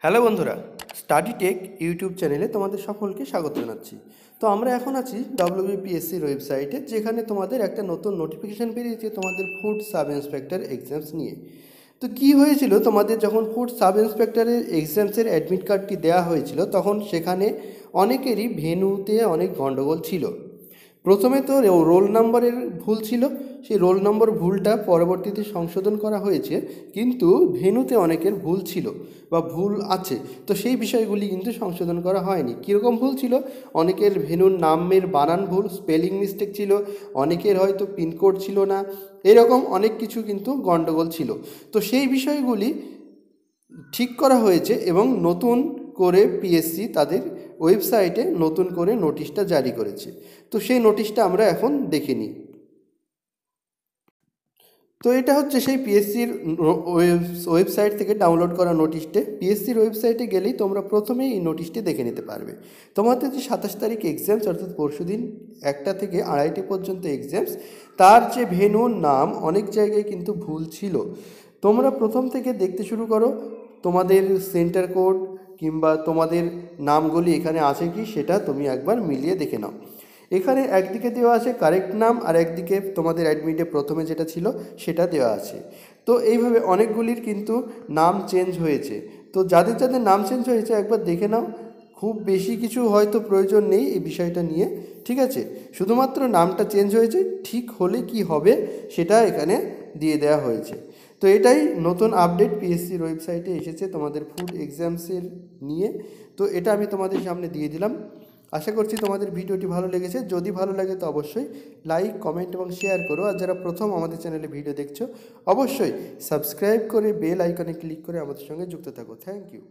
Hello বন্ধুরা, study take YouTube চ্যানেলে তোমাদের সকলকে স্বাগত জানাচ্ছি। তো আমরা এখন আছি ডব্লিউবিপিএসসির ওয়েবসাইটে, যেখানে তোমাদের একটা নতুন নোটিফিকেশান বেরিয়েছে তোমাদের ফুড সাব ইন্সপেক্টর এক্সামস নিয়ে। তো কি হয়েছিল, তোমাদের যখন ফুড সাব ইন্সপেক্টরের এক্সামসের অ্যাডমিট কার্ডটি দেওয়া হয়েছিল তখন সেখানে অনেকেরই ভেন্যুতে অনেক গণ্ডগোল ছিল। প্রথমে তো রোল নম্বরের ভুল ছিল, সেই রোল নম্বর ভুলটা পরবর্তীতে সংশোধন করা হয়েছে, কিন্তু ভেন্যুতে অনেকের ভুল ছিল বা ভুল আছে, তো সেই বিষয়গুলি কিন্তু সংশোধন করা হয়নি। কীরকম ভুল ছিল? অনেকের ভেন্যুর নামের বানান ভুল, স্পেলিং মিস্টেক ছিল, অনেকের হয়তো পিনকোড ছিল না, এরকম অনেক কিছু কিন্তু গণ্ডগোল ছিল। তো সেই বিষয়গুলি ঠিক করা হয়েছে এবং নতুন করে পিএসসি তাদের ওয়েবসাইটে নতুন করে নোটিশটা জারি করেছে। তো সেই নোটিশটা আমরা এখন দেখে নিই। তো এটা হচ্ছে সেই পিএসসির ওয়েবসাইট থেকে ডাউনলোড করা নোটিশটা। পিএসসির ওয়েবসাইটে গেলেই তোমরা প্রথমেই এই নোটিশটি দেখে নিতে পারবে। তোমাদের যে 27 তারিখ এক্সামস, অর্থাৎ পরশুদিন 1টা থেকে 2:30 পর্যন্ত এক্সামস, তার যে ভেন্যুর নাম অনেক জায়গায় কিন্তু ভুল ছিল। তোমরা প্রথম থেকে দেখতে শুরু করো, তোমাদের সেন্টার কোড কিংবা তোমাদের নামগুলি এখানে আছে কি সেটা তুমি একবার মিলিয়ে দেখে নাও। এখানে একদিকে দেওয়া আছে কারেক্ট নাম, আর একদিকে তোমাদের অ্যাডমিটে প্রথমে যেটা ছিল সেটা দেওয়া আছে। তো এইভাবে অনেকগুলির কিন্তু নাম চেঞ্জ হয়েছে। তো যাদের যাদের নাম চেঞ্জ হয়েছে একবার দেখে নাও। খুব বেশি কিছু হয়তো প্রয়োজন নেই এই বিষয়টা নিয়ে, ঠিক আছে? শুধুমাত্র নামটা চেঞ্জ হয়েছে, ঠিক হলে কি হবে সেটা এখানে দিয়ে দেওয়া হয়েছে। তো এটাই নতুন আপডেট পিএসসির ওয়েবসাইটে এসেছে তোমাদের ফুড এক্সামসের নিয়ে। তো এটা আমি তোমাদের সামনে দিয়ে দিলাম। আশা করছি তোমাদের ভিডিওটি ভালো লেগেছে। যদি ভালো লাগে তো অবশ্যই লাইক, কমেন্ট এবং শেয়ার করো। আর যারা প্রথম আমাদের চ্যানেলে ভিডিও দেখছো অবশ্যই সাবস্ক্রাইব করে বেল আইকনে ক্লিক করে আমাদের সঙ্গে যুক্ত থাকো। Thank you.